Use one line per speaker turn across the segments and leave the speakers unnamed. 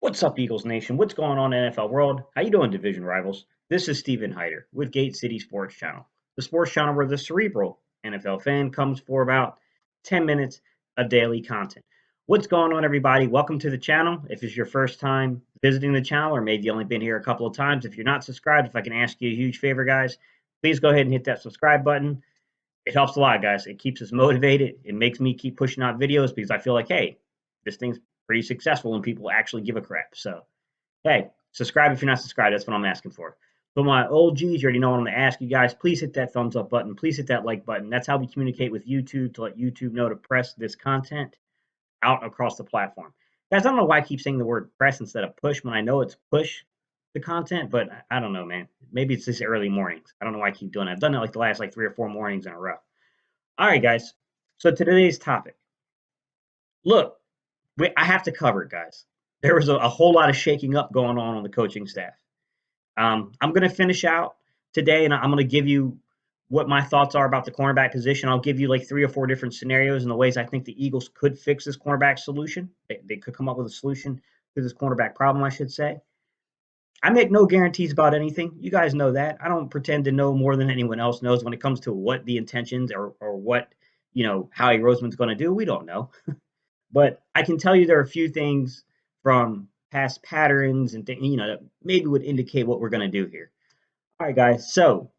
What's up, Eagles Nation? What's going on in NFL world? How you doing, division rivals? This is Steven Hyder with Gate City Sports Channel, the sports channel where the cerebral NFL fan comes for about 10 minutes of daily content. What's going on, everybody? Welcome to the channel. If it's your first time visiting the channel, or maybe you only been here a couple of times, if you're not subscribed, if I can ask you a huge favor, guys, please go ahead and hit that subscribe button. It helps a lot, guys. It keeps us motivated. It makes me keep pushing out videos because I feel like, hey, this thing's pretty successful when people actually give a crap. So, hey, subscribe if you're not subscribed. That's what I'm asking for. But my old G's, you already know what I'm going to ask you guys. Please hit that thumbs up button. Please hit that like button. That's how we communicate with YouTube to let YouTube know to press this content out across the platform. Guys, I don't know why I keep saying the word press instead of push when I know it's push the content, but I don't know, man. Maybe it's this early mornings. I don't know why I keep doing it. I've done it like the last 3 or 4 mornings in a row. All right, guys. So today's topic. Look, I have to cover it, guys. There was a whole lot of shaking up going on the coaching staff. I'm going to finish out today, and I'm going to give you what my thoughts are about the cornerback position. I'll give you like 3 or 4 different scenarios and the ways I think the Eagles could fix this cornerback solution. They could come up with a solution to this cornerback problem, I should say. I make no guarantees about anything. You guys know that. I don't pretend to know more than anyone else knows when it comes to what the intentions or what, Howie Roseman's going to do. We don't know. But I can tell you there are a few things from past patterns and that maybe would indicate what we're going to do here. All right, guys. So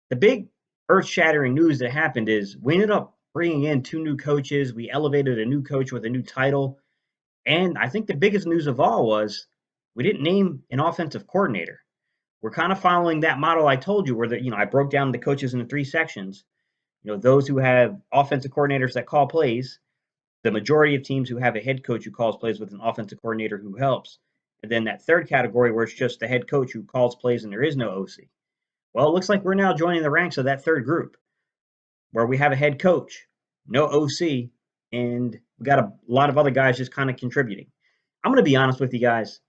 the big earth-shattering news that happened is we ended up bringing in 2 new coaches. We elevated a new coach with a new title. And I think the biggest news of all was we didn't name an offensive coordinator. We're kind of following that model I told you where I broke down the coaches into 3 sections. Those who have offensive coordinators that call plays, the majority of teams who have a head coach who calls plays with an offensive coordinator who helps. And then that third category where it's just the head coach who calls plays and there is no OC. Well, it looks like we're now joining the ranks of that third group where we have a head coach, no OC, and we got a lot of other guys just kind of contributing. I'm going to be honest with you guys.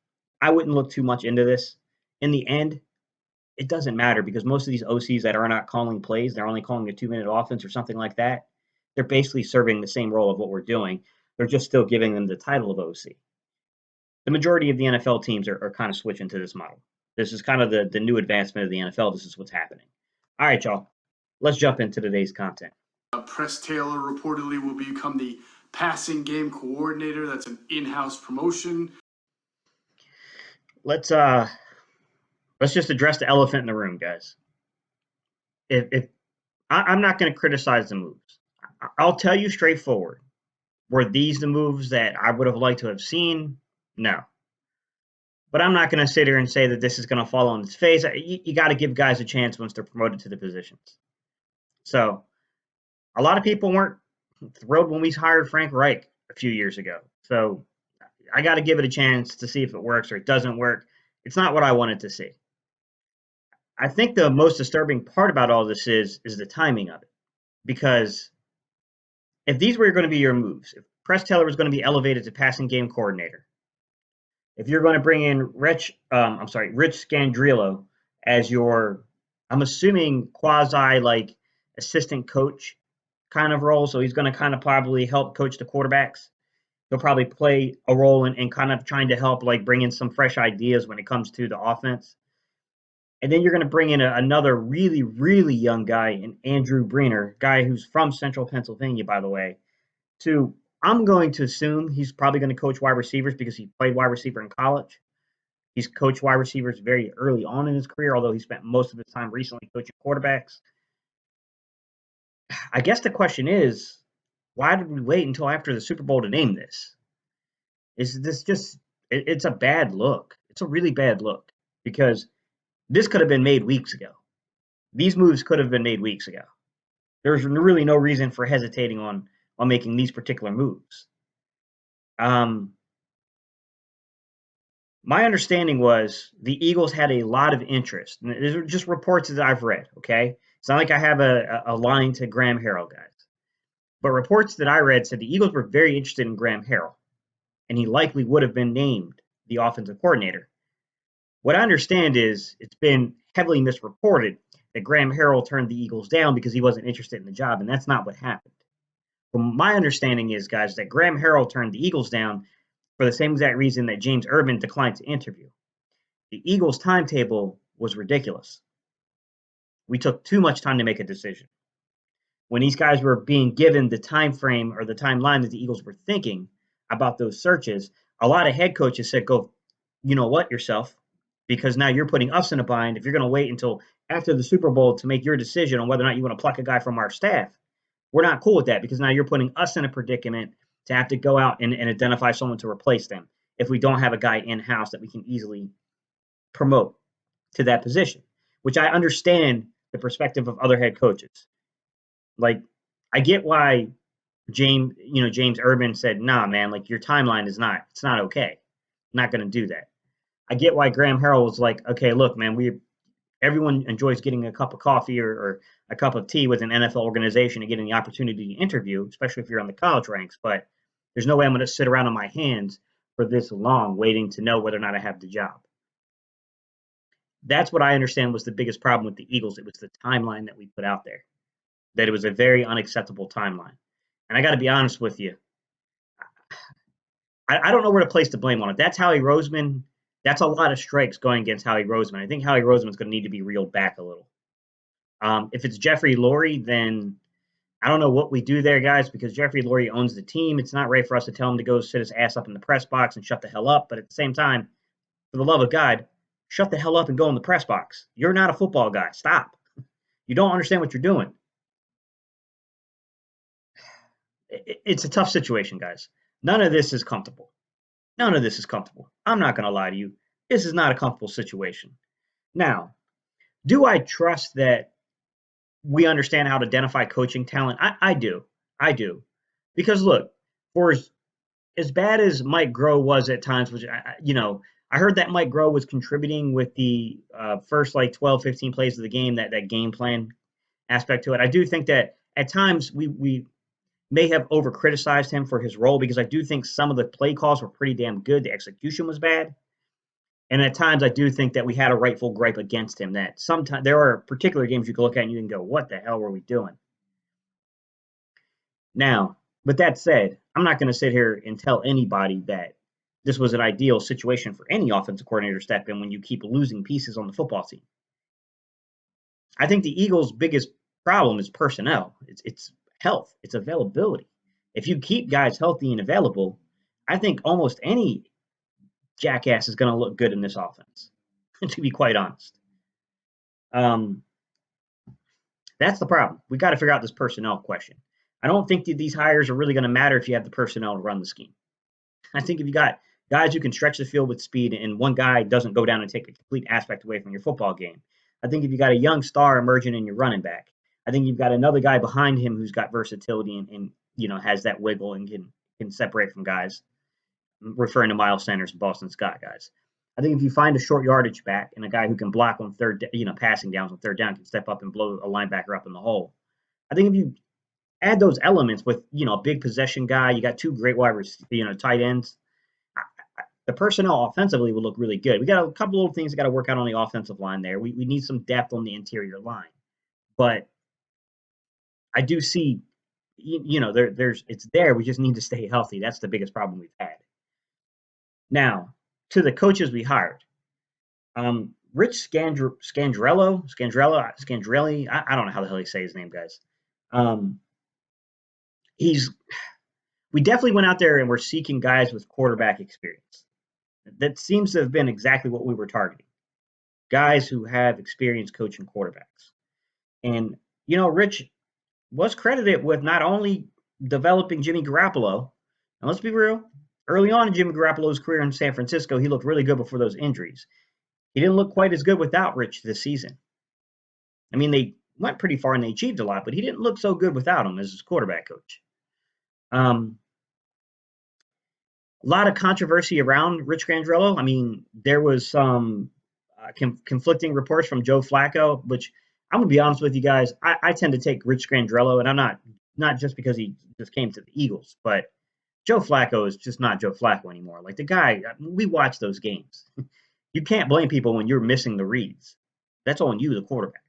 I wouldn't look too much into this. In the end, it doesn't matter because most of these OCs that are not calling plays, they're only calling a 2-minute offense or something like that. They're basically serving the same role of what we're doing. They're just still giving them the title of OC. The majority of the NFL teams are kind of switching to this model. This is kind of the new advancement of the NFL. This is what's happening. All right, y'all. Let's jump into today's content.
Press Taylor reportedly will become the passing game coordinator. That's an in-house promotion.
Let's just address the elephant in the room, guys. If I'm not going to criticize the moves. I'll tell you straightforward. Were these the moves that I would have liked to have seen? No. But I'm not going to sit here and say that this is going to fall on its face. You got to give guys a chance once they're promoted to the positions. So a lot of people weren't thrilled when we hired Frank Reich a few years ago. So I got to give it a chance to see if it works or it doesn't work. It's not what I wanted to see. I think the most disturbing part about all this is the timing of it. Because if these were going to be your moves, if Press Taylor was going to be elevated to passing game coordinator, if you're going to bring in Rich Scangarello as your, I'm assuming quasi like assistant coach kind of role, so he's going to kind of probably help coach the quarterbacks. He'll probably play a role in kind of trying to help like bring in some fresh ideas when it comes to the offense. And then you're going to bring in another really, really young guy, in Andrew Breiner, guy who's from Central Pennsylvania, by the way, I'm going to assume he's probably going to coach wide receivers because he played wide receiver in college. He's coached wide receivers very early on in his career, although he spent most of his time recently coaching quarterbacks. I guess the question is, why did we wait until after the Super Bowl to name this? Is this just, it's a bad look. It's a really bad look because this could have been made weeks ago. These moves could have been made weeks ago. There's really no reason for hesitating on making these particular moves. My understanding was the Eagles had a lot of interest. And these are just reports that I've read, okay? It's not like I have a line to Graham Harrell, guys. But reports that I read said the Eagles were very interested in Graham Harrell, and he likely would have been named the offensive coordinator. What I understand is it's been heavily misreported that Graham Harrell turned the Eagles down because he wasn't interested in the job, and that's not what happened. From my understanding is, guys, that Graham Harrell turned the Eagles down for the same exact reason that James Urban declined to interview. The Eagles' timetable was ridiculous. We took too much time to make a decision. When these guys were being given the time frame or the timeline that the Eagles were thinking about those searches, a lot of head coaches said, "Go, you know what, yourself," because now you're putting us in a bind. If you're going to wait until after the Super Bowl to make your decision on whether or not you want to pluck a guy from our staff, we're not cool with that because now you're putting us in a predicament to have to go out and identify someone to replace them if we don't have a guy in house that we can easily promote to that position, which I understand the perspective of other head coaches. Like, I get why James Urban said, "Nah, man, like your timeline is it's not okay. Not going to do that." I get why Graham Harrell was like, "Okay, look, man, everyone enjoys getting a cup of coffee or a cup of tea with an NFL organization and getting the opportunity to interview, especially if you're on the college ranks. But there's no way I'm going to sit around on my hands for this long waiting to know whether or not I have the job." That's what I understand was the biggest problem with the Eagles. It was the timeline that we put out there, that it was a very unacceptable timeline. And I got to be honest with you, I don't know where to place the blame on it. That's Howie Roseman. That's a lot of strikes going against Howie Roseman. I think Howie Roseman's going to need to be reeled back a little. If it's Jeffrey Lurie, then I don't know what we do there, guys, because Jeffrey Lurie owns the team. It's not right for us to tell him to go sit his ass up in the press box and shut the hell up. But at the same time, for the love of God, shut the hell up and go in the press box. You're not a football guy. Stop. You don't understand what you're doing. It's a tough situation, guys. None of this is comfortable. None of this is comfortable. I'm not going to lie to you. This is not a comfortable situation. Now, do I trust that we understand how to identify coaching talent? I do. I do. Because look, for as bad as Mike Groh was at times, which, I heard that Mike Groh was contributing with the first like 12, 15 plays of the game, that game plan aspect to it. I do think that at times we may have over criticized him for his role because I do think some of the play calls were pretty damn good. The execution was bad. And at times I do think that we had a rightful gripe against him that sometimes there are particular games you can look at and you can go, what the hell were we doing? Now, with that said, I'm not going to sit here and tell anybody that this was an ideal situation for any offensive coordinator to step in when you keep losing pieces on the football team. I think the Eagles' biggest problem is personnel. It's health. It's availability. If you keep guys healthy and available, I think almost any jackass is going to look good in this offense, to be quite honest. Um, that's the problem. We got to figure out this personnel question. I don't think that these hires are really going to matter if you have the personnel to run the scheme. I think if you got guys who can stretch the field with speed and one guy doesn't go down and take a complete aspect away from your football game. I think if you got a young star emerging in your running back, I think you've got another guy behind him who's got versatility and has that wiggle and can separate from guys. I'm referring to Miles Sanders and Boston Scott guys. I think if you find a short yardage back and a guy who can block on passing downs on third down can step up and blow a linebacker up in the hole. I think if you add those elements with a big possession guy, you got two great tight ends. The personnel offensively will look really good. We got a couple little things that got to work out on the offensive line there. We need some depth on the interior line, but I do see, it's there. We just need to stay healthy. That's the biggest problem we've had. Now, to the coaches we hired, Rich Scangarelli. I don't know how the hell he say his name, guys. We definitely went out there and we're seeking guys with quarterback experience. That seems to have been exactly what we were targeting. Guys who have experience coaching quarterbacks. And, Rich was credited with not only developing Jimmy Garoppolo, and let's be real, early on in Jimmy Garoppolo's career in San Francisco, he looked really good before those injuries. He didn't look quite as good without Rich this season. I mean, they went pretty far and they achieved a lot, but he didn't look so good without him as his quarterback coach. A lot of controversy around Rich Scangarello. I mean, there was some conflicting reports from Joe Flacco, which I'm going to be honest with you guys. I tend to take Rich Scangarello, and I'm not just because he just came to the Eagles, but Joe Flacco is just not Joe Flacco anymore. Like the guy, we watch those games. You can't blame people when you're missing the reads. That's on you, the quarterback.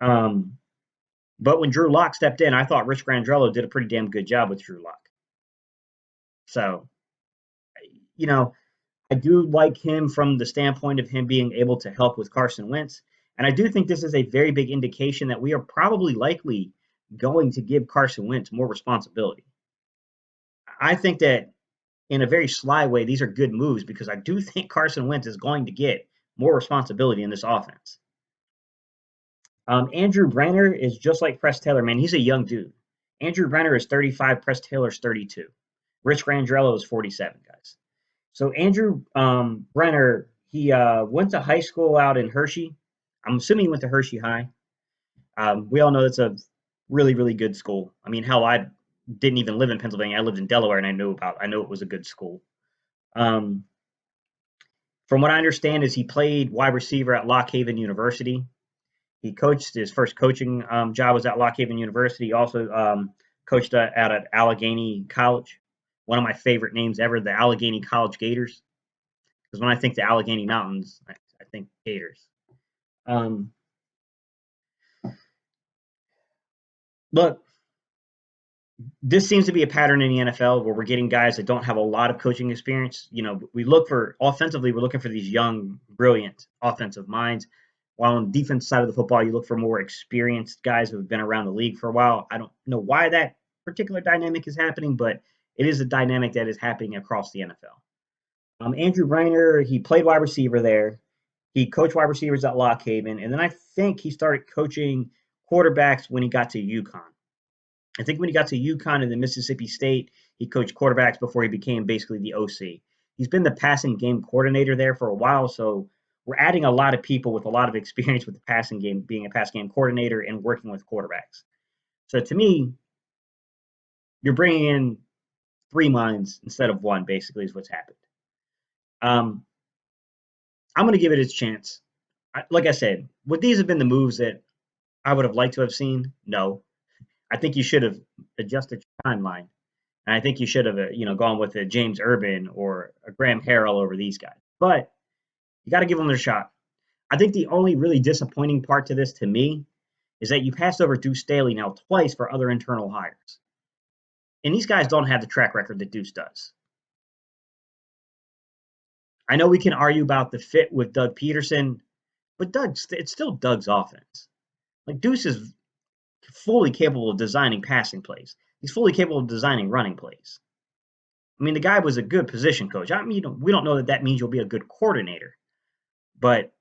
But when Drew Lock stepped in, I thought Rich Scangarello did a pretty damn good job with Drew Lock. So I do like him from the standpoint of him being able to help with Carson Wentz. And I do think this is a very big indication that we are probably likely going to give Carson Wentz more responsibility. I think that in a very sly way, these are good moves because I do think Carson Wentz is going to get more responsibility in this offense. Andrew Breiner is just like Press Taylor, man. He's a young dude. Andrew Breiner is 35, Press Taylor's 32. Rich Scangarello is 47, guys. So Andrew Breiner, he went to high school out in Hershey. I'm assuming he went to Hershey High. We all know it's a really, really good school. I mean, hell, I didn't even live in Pennsylvania. I lived in Delaware, and I know it was a good school. Um, from what I understand, is he played wide receiver at Lock Haven University. He coached his first coaching job was at Lock Haven University. He also coached at Allegheny College. One of my favorite names ever, the Allegheny College Gators. Because when I think the Allegheny Mountains, I think Gators. Look, this seems to be a pattern in the NFL where we're getting guys that don't have a lot of coaching experience. We look for offensively, we're looking for these young, brilliant offensive minds. While on the defense side of the football, you look for more experienced guys who have been around the league for a while. I don't know why that particular dynamic is happening, but it is a dynamic that is happening across the NFL. Andrew Breiner, he played wide receiver there. He coached wide receivers at Lock Haven, and then I think he started coaching quarterbacks when he got to UConn. I think when he got to UConn and then Mississippi State, he coached quarterbacks before he became basically the OC. He's been the passing game coordinator there for a while, so we're adding a lot of people with a lot of experience with the passing game, being a pass game coordinator and working with quarterbacks. So to me, you're bringing in three minds instead of one, basically, is what's happened. Um, I'm going to give it its chance. Like I said, would these have been the moves that I would have liked to have seen? No. I think you should have adjusted your timeline. And I think you should have, gone with a James Urban or a Graham Harrell over these guys. But you got to give them their shot. I think the only really disappointing part to this, to me, is that you passed over Deuce Staley now twice for other internal hires. And these guys don't have the track record that Deuce does. I know we can argue about the fit with Doug Pederson, but it's still Doug's offense. Like Deuce is fully capable of designing passing plays. He's fully capable of designing running plays. I mean, the guy was a good position coach. I mean, we don't know that means you'll be a good coordinator, but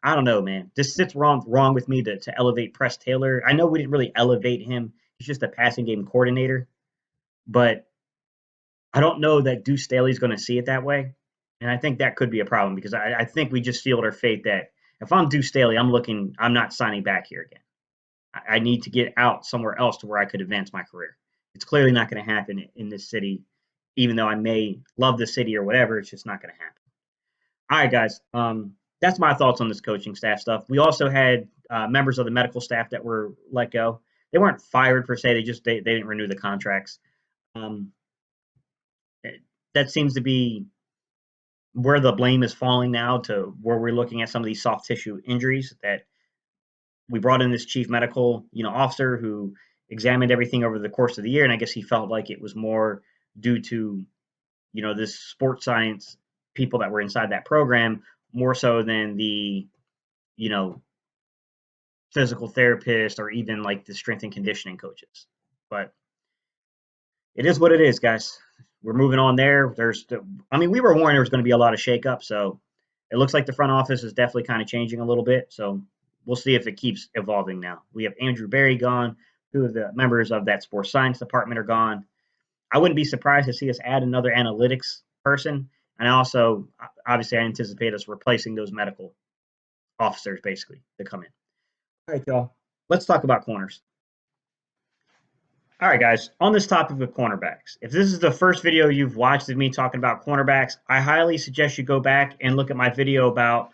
I don't know, man. This sits wrong with me to elevate Press Taylor. I know we didn't really elevate him. He's just a passing game coordinator, but I don't know that Deuce Staley's going to see it that way, and I think that could be a problem because I think we just sealed our fate that if I'm Deuce Staley, I'm not signing back here again. I need to get out somewhere else to where I could advance my career. It's clearly not going to happen in this city, even though I may love the city or whatever. It's just not going to happen. All right, guys. That's my thoughts on this coaching staff stuff. We also had members of the medical staff that were let go. They weren't fired per se. They didn't renew the contracts. Um, that seems to be where the blame is falling now to where we're looking at some of these soft tissue injuries that we brought in this chief medical, officer who examined everything over the course of the year, and I guess he felt like it was more due to, this sports science people that were inside that program more so than the, you know, physical therapist or even like the strength and conditioning coaches. But it is what it is, guys. We're moving on there. We were warned there was going to be a lot of shakeup, so it looks like the front office is definitely kind of changing a little bit. So we'll see if it keeps evolving now. We have Andrew Berry gone. Two of the members of that sports science department are gone. I wouldn't be surprised to see us add another analytics person. And also, obviously, I anticipate us replacing those medical officers basically to come in. All right, y'all. Let's talk about corners. All right, guys, on this topic of cornerbacks, if this is the first video you've watched of me talking about cornerbacks, I highly suggest you go back and look at my video about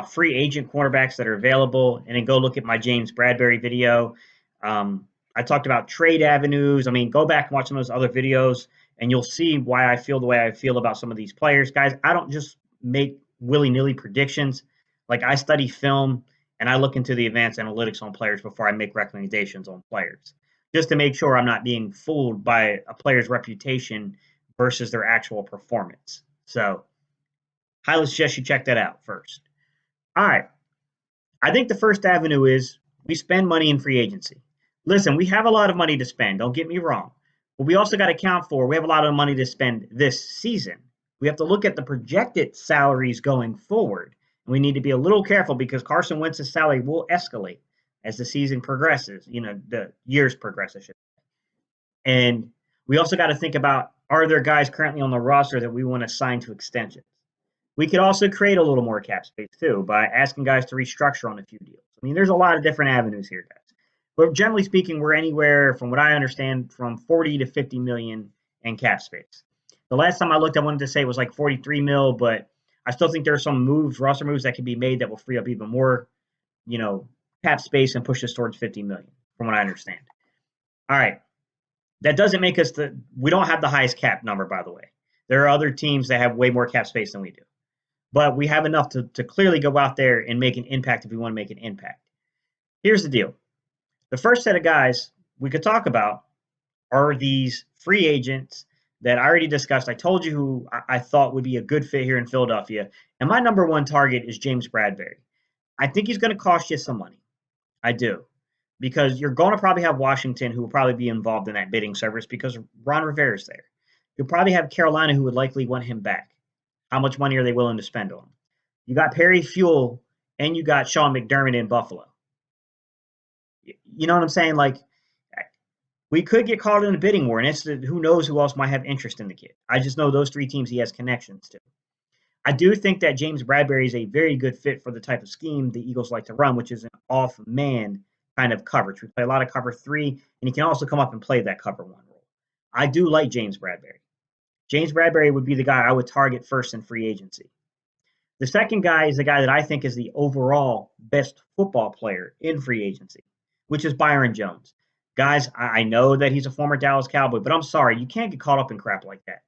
free agent cornerbacks that are available, and then go look at my James Bradbury video. I talked about trade avenues. Go back and watch some of those other videos, and you'll see why I feel the way I feel about some of these players. Guys, I don't just make willy-nilly predictions. Like, I study film, and I look into the advanced analytics on players before I make recommendations on players, just to make sure I'm not being fooled by a player's reputation versus their actual performance. So, highly suggest you check that out first. All right. I think the first avenue is we spend money in free agency. Listen, we have a lot of money to spend, don't get me wrong. But we also got to account for we have a lot of money to spend this season. We have to look at the projected salaries going forward. We need to be a little careful because Carson Wentz's salary will escalate as the season progresses, the years progress, I should. And we also got to think about are there guys currently on the roster that we want to sign to extensions? We could also create a little more cap space too by asking guys to restructure on a few deals. I mean, there's a lot of different avenues here, guys. But generally speaking, we're anywhere from what I understand from 40 to 50 million in cap space. The last time I looked, I wanted to say it was like 43 mil, but I still think there are some moves, roster moves that can be made that will free up even more, you know, cap space and push us towards 50 million, from what I understand. All right. That doesn't make us we don't have the highest cap number, by the way. There are other teams that have way more cap space than we do. But we have enough to clearly go out there and make an impact if we want to make an impact. Here's the deal. The first set of guys we could talk about are these free agents that I already discussed. I told you who I thought would be a good fit here in Philadelphia. And my number one target is James Bradberry. I think he's going to cost you some money. I do. Because you're going to probably have Washington who will probably be involved in that bidding service because Ron Rivera's there. You'll probably have Carolina who would likely want him back. How much money are they willing to spend on him? You got Perry Fuel and you got Sean McDermott in Buffalo. You know what I'm saying? Like, we could get caught in a bidding war, and who knows who else might have interest in the kid. I just know those three teams he has connections to. I do think that James Bradberry is a very good fit for the type of scheme the Eagles like to run, which is an off-man kind of coverage. We play a lot of cover three, and he can also come up and play that cover one role. I do like James Bradberry. James Bradberry would be the guy I would target first in free agency. The second guy is the guy that I think is the overall best football player in free agency, which is Byron Jones. Guys, I know that he's a former Dallas Cowboy, but I'm sorry, you can't get caught up in crap like that.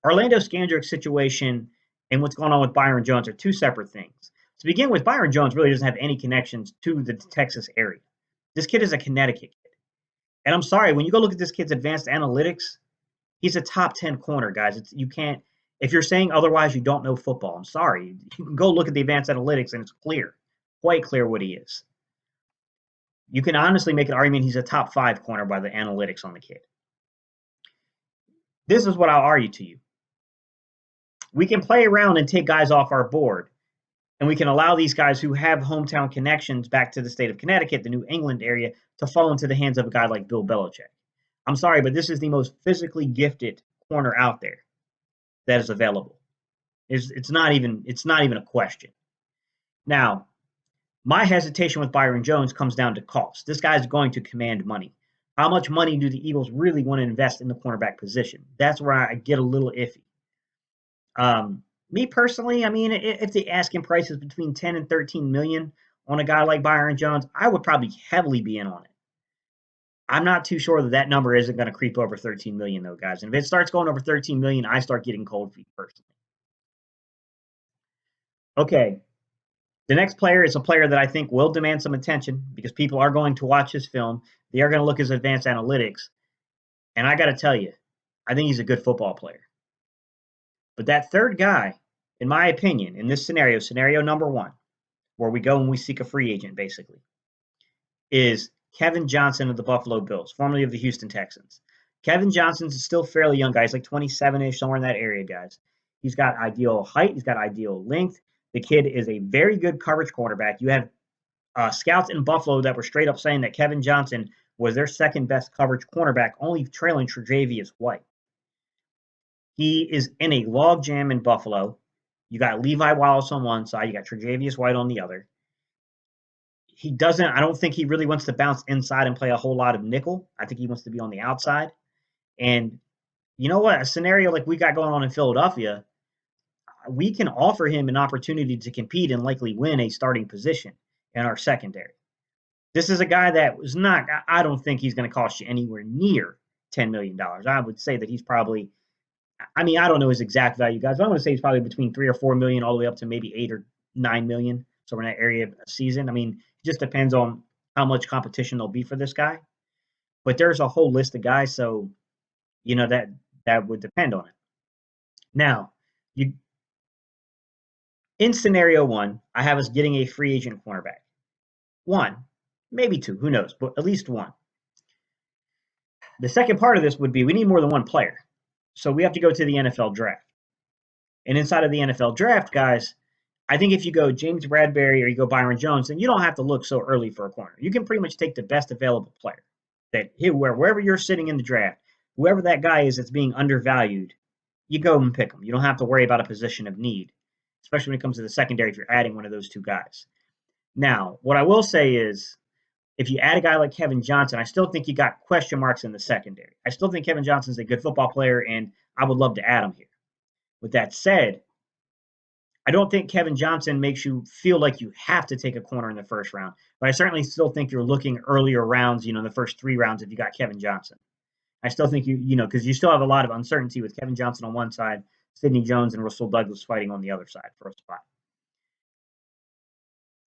Orlando Scandrick's situation and what's going on with Byron Jones are two separate things. To begin with, Byron Jones really doesn't have any connections to the Texas area. This kid is a Connecticut kid. And I'm sorry, when you go look at this kid's advanced analytics, he's a top 10 corner, guys. You can't, if you're saying otherwise, you don't know football. I'm sorry. You can go look at the advanced analytics and it's clear, quite clear what he is. You can honestly make an argument he's a top 5 corner by the analytics on the kid. This is what I'll argue to you. We can play around and take guys off our board, and we can allow these guys who have hometown connections back to the state of Connecticut, the New England area, to fall into the hands of a guy like Bill Belichick. I'm sorry, but this is the most physically gifted corner out there that is available. It's not even a question. Now, my hesitation with Byron Jones comes down to cost. This guy's going to command money. How much money do the Eagles really want to invest in the cornerback position? That's where I get a little iffy. Me personally, I mean, if the asking price is between 10 and 13 million on a guy like Byron Jones, I would probably heavily be in on it. I'm not too sure that number isn't going to creep over 13 million though, guys. And if it starts going over 13 million, I start getting cold feet personally. Okay. The next player is a player that I think will demand some attention because people are going to watch his film. They are going to look at his advanced analytics. And I got to tell you, I think he's a good football player. But that third guy, in my opinion, in this scenario number one, where we go and we seek a free agent, basically, is Kevin Johnson of the Buffalo Bills, formerly of the Houston Texans. Kevin Johnson's still fairly young guy. He's like 27-ish, somewhere in that area, guys. He's got ideal height. He's got ideal length. The kid is a very good coverage quarterback. You have scouts in Buffalo that were straight up saying that Kevin Johnson was their second best coverage cornerback, only trailing Tre'Davious White. He is in a log jam in Buffalo. You got Levi Wallace on one side. You got Tre'Davious White on the other. I don't think he really wants to bounce inside and play a whole lot of nickel. I think he wants to be on the outside. And you know what? A scenario like we got going on in Philadelphia, we can offer him an opportunity to compete and likely win a starting position in our secondary. This is a guy that was not, I don't think he's going to cost you anywhere near $10 million. I would say that he's probably, I mean, I don't know his exact value, guys, but I'm going to say he's probably between 3 or 4 million all the way up to maybe 8 or 9 million. So we're in that area of a season. I mean, it just depends on how much competition there'll be for this guy. But there's a whole list of guys. So, that that would depend on it. Now, you in scenario one, I have us getting a free agent cornerback. One, maybe two, who knows, but at least one. The second part of this would be we need more than one player. So we have to go to the NFL draft. And inside of the NFL draft, guys, I think if you go James Bradbury or you go Byron Jones, then you don't have to look so early for a corner. You can pretty much take the best available player. That wherever you're sitting in the draft, whoever that guy is that's being undervalued, you go and pick him. You don't have to worry about a position of need, especially when it comes to the secondary if you're adding one of those two guys. Now, what I will say is if you add a guy like Kevin Johnson, I still think you got question marks in the secondary. I still think Kevin Johnson's a good football player, and I would love to add him here. With that said, I don't think Kevin Johnson makes you feel like you have to take a corner in the first round, but I certainly still think you're looking earlier rounds, in the first 3 rounds if you got Kevin Johnson. I still think because you still have a lot of uncertainty with Kevin Johnson on one side, Sidney Jones and Russell Douglas fighting on the other side for a spot.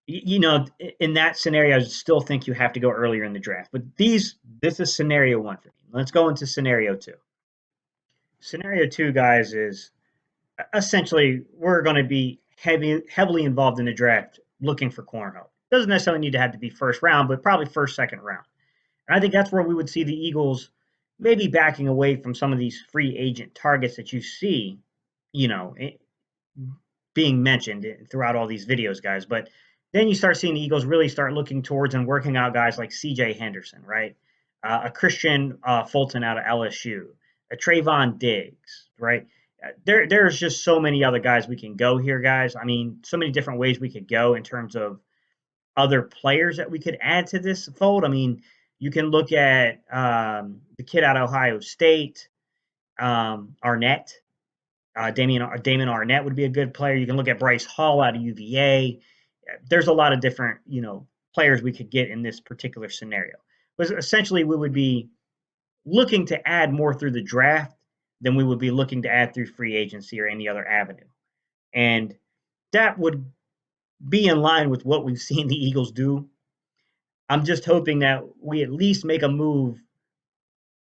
In that scenario, I still think you have to go earlier in the draft. But this is scenario one for me. Let's go into scenario two. Scenario two, guys, is essentially we're going to be heavily involved in the draft looking for corner help. Doesn't necessarily need to have to be first round, but probably first, second round. And I think that's where we would see the Eagles maybe backing away from some of these free agent targets that you see, being mentioned throughout all these videos, guys. But then you start seeing the Eagles really start looking towards and working out guys like C.J. Henderson, right? A Christian Fulton out of LSU, a Trayvon Diggs, right? There's just so many other guys we can go here, guys. I mean, so many different ways we could go in terms of other players that we could add to this fold. I mean, you can look at the kid out of Ohio State, Arnett. Damon Arnett would be a good player. You can look at Bryce Hall out of UVA. There's a lot of different, players we could get in this particular scenario. But essentially, we would be looking to add more through the draft than we would be looking to add through free agency or any other avenue. And that would be in line with what we've seen the Eagles do. I'm just hoping that we at least make a move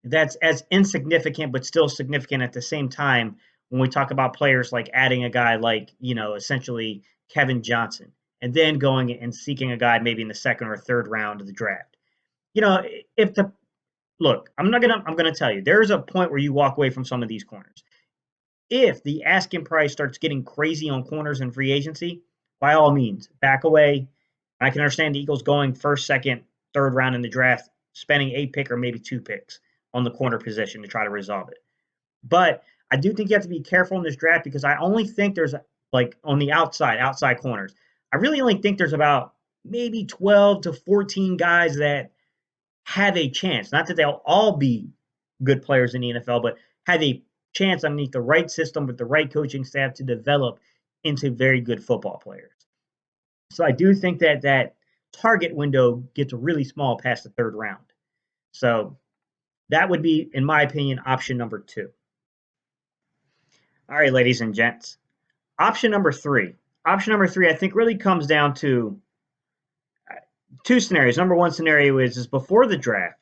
that's as insignificant but still significant at the same time when we talk about players like adding a guy like, essentially Kevin Johnson and then going and seeking a guy maybe in the second or third round of the draft. If the look, I'm gonna tell you, there's a point where you walk away from some of these corners. If the asking price starts getting crazy on corners in free agency, by all means, back away. I can understand the Eagles going first, second, third round in the draft, spending a pick or maybe 2 picks on the corner position to try to resolve it. But I do think you have to be careful in this draft because I only think there's on the outside corners. I really only think there's about maybe 12 to 14 guys that have a chance. Not that they'll all be good players in the NFL, but have a chance underneath the right system with the right coaching staff to develop into very good football players. So I do think that target window gets really small past the third round. So that would be, in my opinion, option number 2. All right, ladies and gents. Option number 3. Option number 3, I think, really comes down to 2 scenarios. Number 1 scenario is before the draft,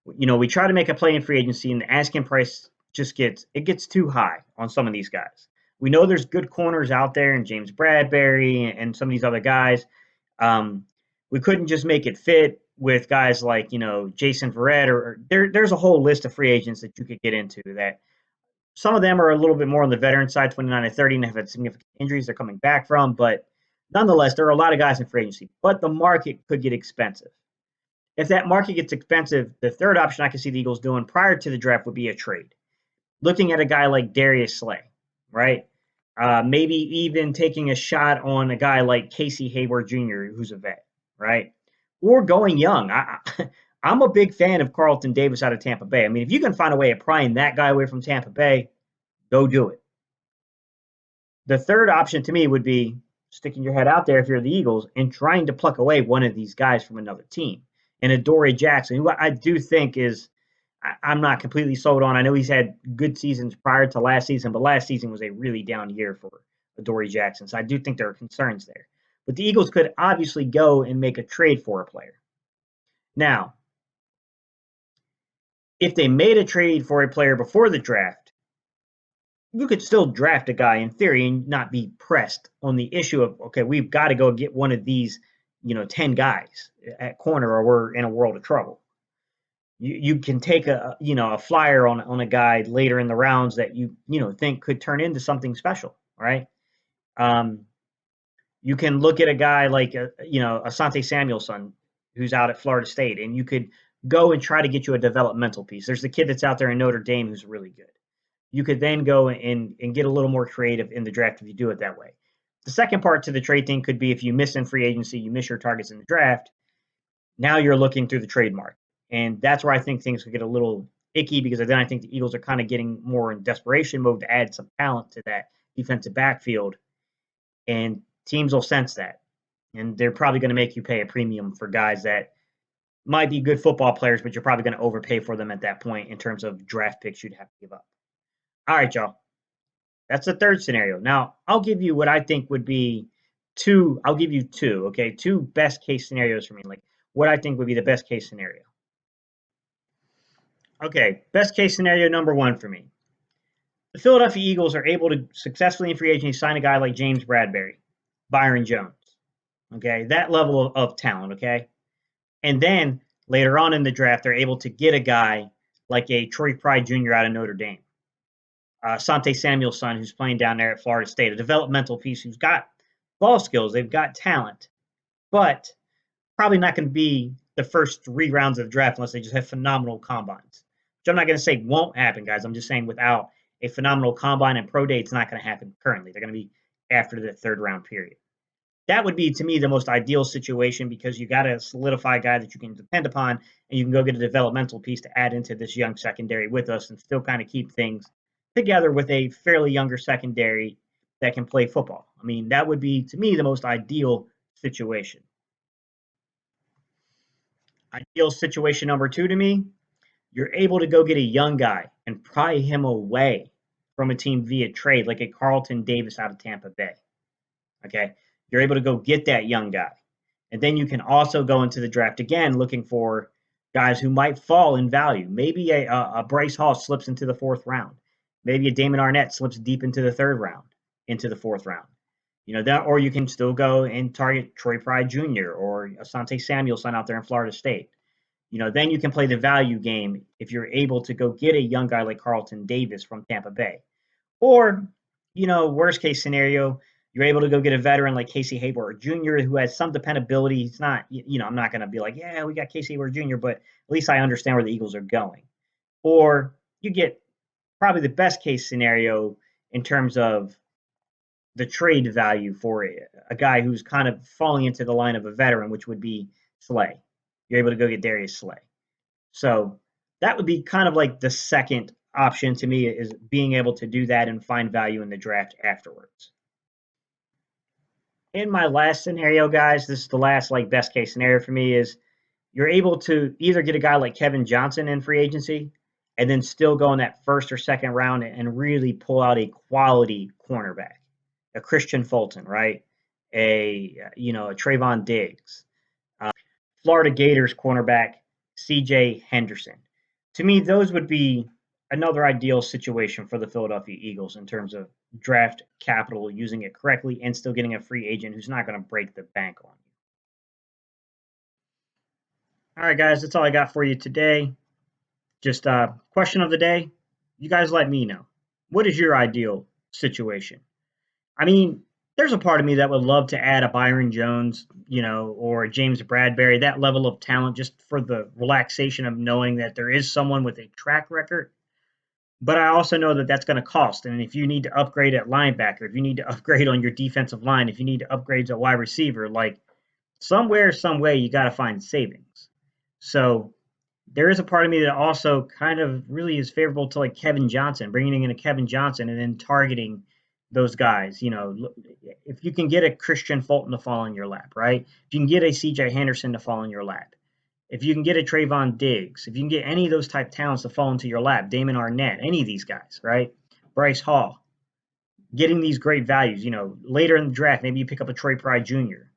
we try to make a play in free agency and the asking price just gets too high on some of these guys. We know there's good corners out there and James Bradbury and some of these other guys. We couldn't just make it fit with guys like, Jason Verrett or there's a whole list of free agents that you could get into that some of them are a little bit more on the veteran side, 29 and 30, and have had significant injuries they're coming back from. But nonetheless, there are a lot of guys in free agency. But the market could get expensive. If that market gets expensive, the third option I can see the Eagles doing prior to the draft would be a trade. Looking at a guy like Darius Slay, right? Maybe even taking a shot on a guy like Casey Hayward Jr., who's a vet, right? Or going young. I'm a big fan of Carlton Davis out of Tampa Bay. I mean, if you can find a way of prying that guy away from Tampa Bay, go do it. The third option to me would be sticking your head out there if you're the Eagles and trying to pluck away one of these guys from another team. And Adoree Jackson, who I do think is, I'm not completely sold on. I know he's had good seasons prior to last season, but last season was a really down year for Adoree Jackson. So I do think there are concerns there. But the Eagles could obviously go and make a trade for a player. Now, if they made a trade for a player before the draft, you could still draft a guy in theory and not be pressed on the issue of, okay, we've got to go get one of these, 10 guys at corner or we're in a world of trouble. You can take a flyer on a guy later in the rounds that think could turn into something special, right? Um, you can look at a guy like Asante Samuelson, who's out at Florida State, and you could go and try to get you a developmental piece. There's the kid that's out there in Notre Dame who's really good. You could then go and get a little more creative in the draft if you do it that way. The second part to the trade thing could be if you miss in free agency, you miss your targets in the draft. Now you're looking through the trade market, and that's where I think things could get a little icky because then I think the Eagles are kind of getting more in desperation mode to add some talent to that defensive backfield, and teams will sense that, and they're probably going to make you pay a premium for guys that might be good football players, but you're probably going to overpay for them at that point in terms of draft picks you'd have to give up. All right, y'all. That's the third scenario. Now, I'll give you what I think would be two. I'll give you two, okay? Two best case scenarios for me, like what I think would be the best case scenario. Okay, best case scenario number one for me. The Philadelphia Eagles are able to successfully in free agency sign a guy like James Bradbury, Byron Jones. Okay, that level of talent, okay? And then later on in the draft, they're able to get a guy like a Troy Pride Jr. out of Notre Dame. Sante Samuelson, who's playing down there at Florida State, a developmental piece who's got ball skills, they've got talent, but probably not going to be the first 3 rounds of the draft unless they just have phenomenal combines. Which I'm not going to say won't happen, guys. I'm just saying without a phenomenal combine and pro day, it's not going to happen currently. They're going to be after the 3rd round period. That would be to me the most ideal situation because you got to solidify a guy that you can depend upon, and you can go get a developmental piece to add into this young secondary with us and still kind of keep things together with a fairly younger secondary that can play football. I mean, that would be to me the most ideal situation. Ideal situation number two to me, you're able to go get a young guy and pry him away from a team via trade, like a Carlton Davis out of Tampa Bay. Okay. You're able to go get that young guy. And then you can also go into the draft again looking for guys who might fall in value. Maybe a Bryce Hall slips into the 4th round. Maybe a Damon Arnett slips deep into the 3rd round, into the 4th round. That, or you can still go and target Troy Pride Jr. or Asante Samuelson out there in Florida State. Then you can play the value game if you're able to go get a young guy like Carlton Davis from Tampa Bay. Or, worst case scenario, you're able to go get a veteran like Casey Hayward Jr. who has some dependability. He's not, I'm not going to be like, yeah, we got Casey Hayward Jr., but at least I understand where the Eagles are going. Or you get probably the best case scenario in terms of the trade value for a guy who's kind of falling into the line of a veteran, which would be Slay. You're able to go get Darius Slay. So that would be kind of like the second option to me is being able to do that and find value in the draft afterwards. In my last scenario, guys, this is the last like best case scenario for me is you're able to either get a guy like Kevin Johnson in free agency and then still go in that 1st or 2nd round and really pull out a quality cornerback, a Christian Fulton, right? A Trayvon Diggs, Florida Gators cornerback C.J. Henderson. To me, those would be another ideal situation for the Philadelphia Eagles in terms of draft capital, using it correctly, and still getting a free agent who's not going to break the bank on you. All right, guys, that's all I got for you today. Just question of the day. You guys let me know. What is your ideal situation? I mean, there's a part of me that would love to add a Byron Jones, or a James Bradbury, that level of talent just for the relaxation of knowing that there is someone with a track record. But I also know that that's going to cost. And if you need to upgrade at linebacker, if you need to upgrade on your defensive line, if you need to upgrade to wide receiver, like somewhere, some way, you got to find savings. So there is a part of me that also kind of really is favorable to like Kevin Johnson, bringing in a Kevin Johnson and then targeting those guys. If you can get a Christian Fulton to fall in your lap, right? If you can get a C.J. Henderson to fall in your lap, if you can get a Trayvon Diggs, if you can get any of those type talents to fall into your lap, Damon Arnett, any of these guys, right? Bryce Hall, getting these great values. Later in the draft, maybe you pick up a Troy Pride Jr.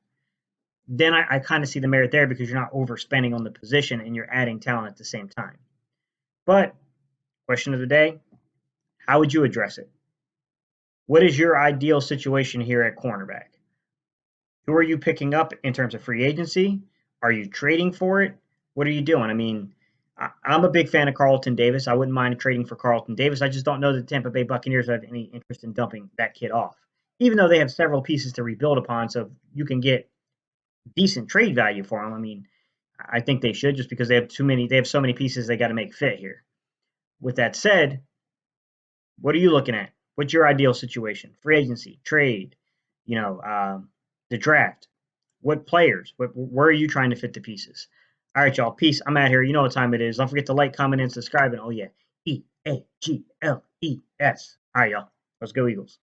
Then I kind of see the merit there because you're not overspending on the position and you're adding talent at the same time. But question of the day, how would you address it? What is your ideal situation here at cornerback? Who are you picking up in terms of free agency? Are you trading for it? What are you doing? I mean, I'm a big fan of Carlton Davis. I wouldn't mind trading for Carlton Davis. I just don't know that the Tampa Bay Buccaneers have any interest in dumping that kid off, even though they have several pieces to rebuild upon. So you can get decent trade value for him. I mean, I think they should just because they have too many. They have so many pieces they got to make fit here. With that said, what are you looking at? What's your ideal situation? Free agency, trade, the draft. What players? Where are you trying to fit the pieces? All right, y'all. Peace. I'm out here. You know what time it is. Don't forget to like, comment, and subscribe. And oh yeah, EAGLES. All right, y'all. Let's go Eagles.